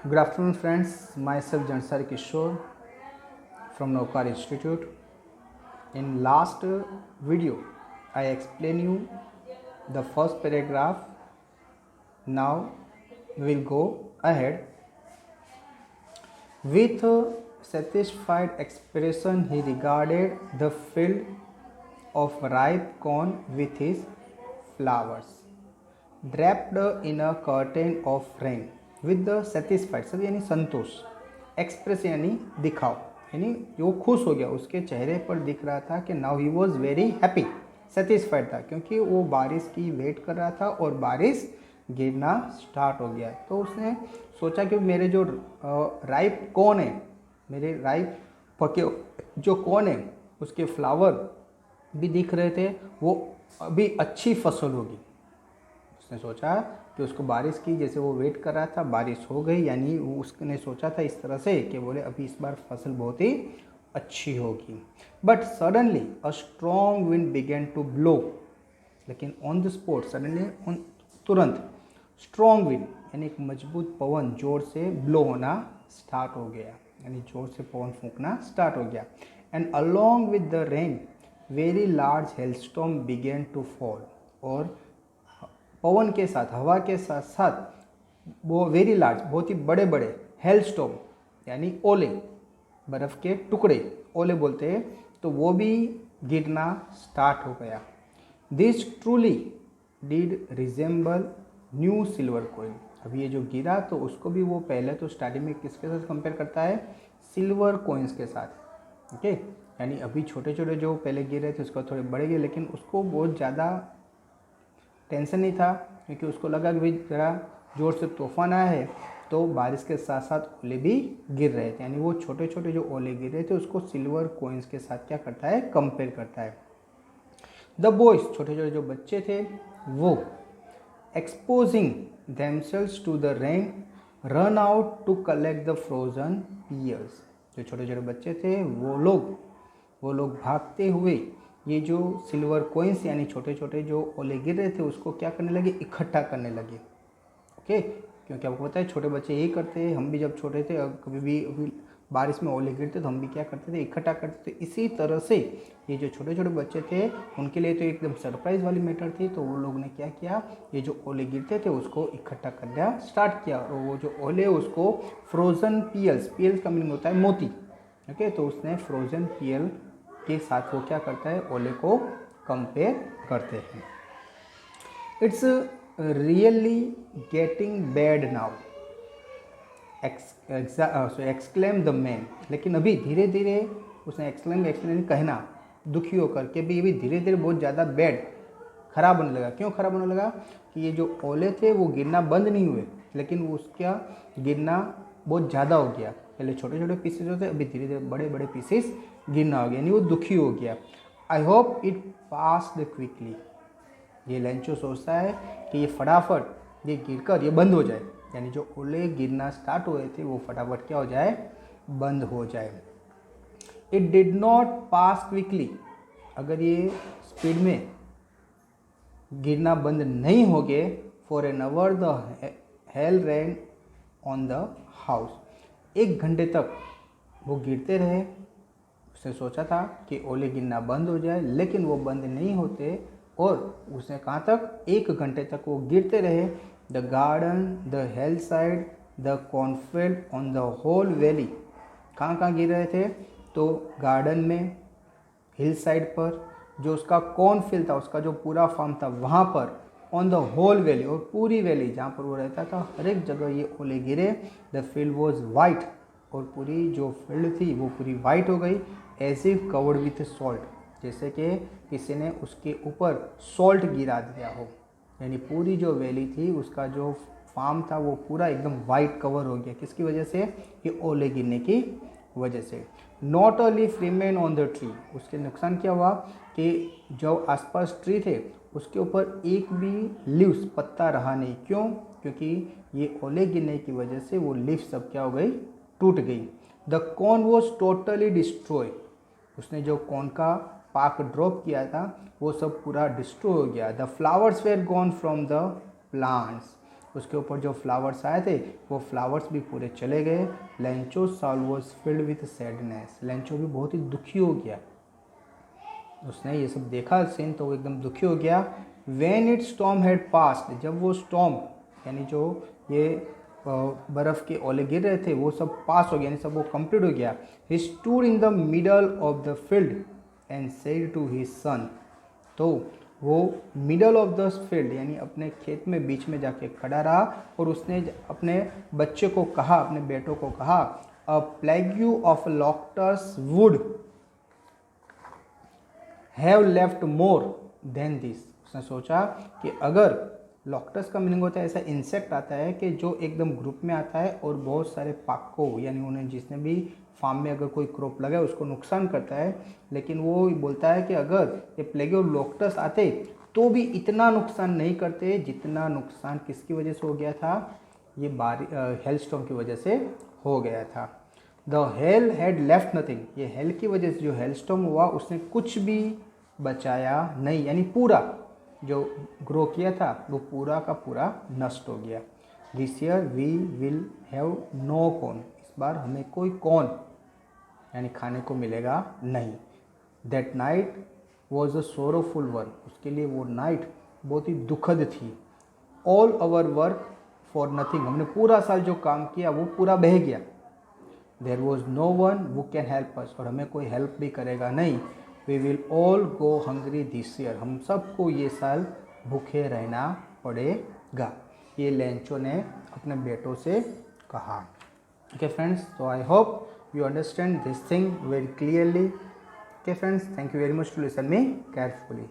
Good afternoon, friends. Myself Jansari Kishore from Nokar Institute. In last video, I explain you the first paragraph. Now we will go ahead. With a satisfied expression, he regarded the field of ripe corn with his flowers, draped in a curtain of rain. With the satisfied सब यानी संतोष, express यानी दिखाओ, यानी जो खुश हो गया उसके चेहरे पर दिख रहा था कि now he was very happy, satisfied था क्योंकि वो बारिश की वेट कर रहा था और बारिश गिरना स्टार्ट हो गया। तो उसने सोचा कि मेरे जो राइप कौन है, मेरे राइप पके जो कौन है उसके फ्लावर भी दिख रहे थे, वो अभी अच्छी फसल होगी। उसने सोचा कि उसको बारिश की, जैसे वो वेट कर रहा था, बारिश हो गई, यानी उसने सोचा था इस तरह से कि बोले अभी इस बार फसल बहुत ही अच्छी होगी। But suddenly a strong wind began to blow, लेकिन ऑन द स्पॉट सडनली तुरंत स्ट्रॉन्ग विंड यानी एक मजबूत पवन जोर से ब्लो होना स्टार्ट हो गया, यानी जोर से पवन फूंकना स्टार्ट हो गया। And along with the rain very large hailstorm began to fall, और पवन के साथ, हवा के साथ साथ वो वेरी लार्ज बहुत ही बड़े बड़े हेलस्टॉर्म यानी ओले, बर्फ़ के टुकड़े ओले बोलते हैं, तो वो भी गिरना स्टार्ट हो गया। This truly did resemble new silver coin. अभी ये जो गिरा तो उसको भी वो पहले तो स्टार्टिंग में किसके साथ कंपेयर करता है, सिल्वर कॉइन्स के साथ। ओके, यानी अभी छोटे छोटे जो पहले गिर रहे थे उसको थोड़े बड़े गिरे, लेकिन उसको बहुत ज़्यादा टेंशन नहीं था क्योंकि उसको लगा कि भाई ज़रा जोर से तूफान आया है, तो बारिश के साथ साथ ओले भी गिर रहे थे, यानी वो छोटे छोटे जो ओले गिर रहे थे उसको सिल्वर कॉइन्स के साथ क्या करता है, कंपेयर करता है। द बॉयज, छोटे छोटे जो बच्चे थे वो exposing themselves to the rain run out to collect the frozen pearls. जो छोटे छोटे बच्चे थे वो लोग भागते हुए ये जो सिल्वर कॉइन्स यानी छोटे छोटे जो ओले गिर रहे थे उसको क्या करने लगे, इकट्ठा करने लगे। ओके, क्योंकि आपको पता है छोटे बच्चे यही करते हैं, हम भी जब छोटे थे कभी भी बारिश में ओले गिरते तो हम भी क्या करते थे, इकट्ठा करते थे। इसी तरह से ये जो छोटे छोटे बच्चे थे उनके लिए तो एकदम सरप्राइज वाली मैटर थी, तो वो लोग ने क्या किया, ये जो ओले गिरते थे उसको इकट्ठा करना स्टार्ट किया, और वो जो ओले उसको फ्रोजन पियल्स का मीनिंग होता है मोती। ओके, तो उसने फ्रोजन पियल के साथ वो क्या करता है, ओले को कंपेयर करते हैं। It's really getting bad now exclaim the man. लेकिन अभी धीरे धीरे उसने एक्सक्लेम कहना दुखी होकर के भी, ये भी धीरे धीरे बहुत ज़्यादा बैड, ख़राब होने लगा। क्यों ख़राब होने लगा कि ये जो ओले थे वो गिरना बंद नहीं हुए, लेकिन उसका गिरना बहुत ज़्यादा हो गया। पहले छोटे छोटे पीसेस होते, अभी धीरे धीरे बड़े बड़े पीसेस गिरना हो गया, यानी वो दुखी हो गया। I hope it passed quickly. ये लेंचो सोचता है कि ये फटाफट ये गिरकर ये बंद हो जाए, यानी जो ओले गिरना स्टार्ट हुए थे वो फटाफट क्या हो जाए, बंद हो जाए। It did not pass quickly, अगर ये स्पीड में गिरना बंद नहीं हो गए, for an hour the hell rain on the house, 1 घंटे तक वो गिरते रहे। उसने सोचा था कि ओले गिरना बंद हो जाए, लेकिन वो बंद नहीं होते, और उसने कहाँ तक, 1 घंटे तक वो गिरते रहे। The garden, the hill side, the cornfield, on the whole valley. कहाँ कहाँ गिर रहे थे, तो गार्डन में, हिल साइड पर, जो उसका कॉर्नफील्ड था उसका जो पूरा फार्म था वहाँ पर, ऑन द होल वैली, और पूरी वैली जहाँ पर वो रहता था हर एक जगह ये ओले गिरे। द फील्ड वॉज वाइट, और पूरी जो फील्ड थी वो पूरी वाइट हो गई। As if covered with salt, जैसे कि किसी ने उसके ऊपर सॉल्ट गिरा दिया हो, यानी पूरी जो वैली थी उसका जो फार्म था वो पूरा एकदम वाइट कवर हो गया। किसकी वजह से, ये ओले गिरने की वजह से। Not a leaf remain on the tree, उसके नुकसान क्या हुआ कि जो आसपास ट्री थे उसके ऊपर एक भी लीव्स, पत्ता रहा नहीं। क्यों, क्योंकि ये ओले गिरने की वजह से वो लीफ सब क्या हो गई, टूट गई। The corn was totally destroy, उसने जो कॉर्न का पाक ड्रॉप किया था वो सब पूरा डिस्ट्रॉय हो गया। The flowers were gone from the plants, उसके ऊपर जो फ्लावर्स आए थे वो फ्लावर्स भी पूरे चले गए। लेंचो साल was filled with sadness, Lencho भी बहुत ही दुखी हो गया। उसने ये सब देखा सीन तो वो एकदम दुखी हो गया। When it storm had passed, जब वो स्टॉर्म यानी जो ये बर्फ़ के ओले गिर रहे थे वो सब पास हो गया, यानी सब वो कंप्लीट हो गया। He stood in the middle of the field and said to his son, तो वो मिडल ऑफ द फील्ड यानी अपने खेत में बीच में जाके खड़ा रहा और उसने अपने बच्चे को कहा, अपने बेटों को कहा, a plague of locusts would have left more than this. उसने सोचा कि अगर लॉक्टस का मीनिंग होता है ऐसा इंसेक्ट आता है कि जो एकदम ग्रुप में आता है और बहुत सारे पाक को यानी उन्हें जिसने भी फार्म में अगर कोई क्रॉप लगा है उसको नुकसान करता है, लेकिन वो बोलता है कि अगर ये प्लेग ऑफ लॉक्टस आते तो भी इतना नुकसान नहीं करते जितना नुकसान किसकी वजह से हो गया था, ये हेल स्टॉर्म की वजह से हो गया था। The hell had left nothing, ये हेल की वजह से जो हेल स्टॉर्म हुआ उसने कुछ भी बचाया नहीं, यानी पूरा जो ग्रो किया था वो पूरा का पूरा नष्ट हो गया। This year we will have no corn, इस बार हमें कोई कॉर्न यानी खाने को मिलेगा नहीं। That night was a sorrowful one, उसके लिए वो नाइट बहुत ही दुखद थी। All our work for nothing, हमने पूरा साल जो काम किया वो पूरा बह गया। There was no one who can help us, और हमें कोई हेल्प भी करेगा नहीं। We will all go hungry this year, हम सबको ये साल भूखे रहना पड़ेगा। ये लेंचो ने अपने बेटों से कहा। Okay friends, so I hope you understand this thing very clearly. Okay friends, thank you very much to listen me carefully.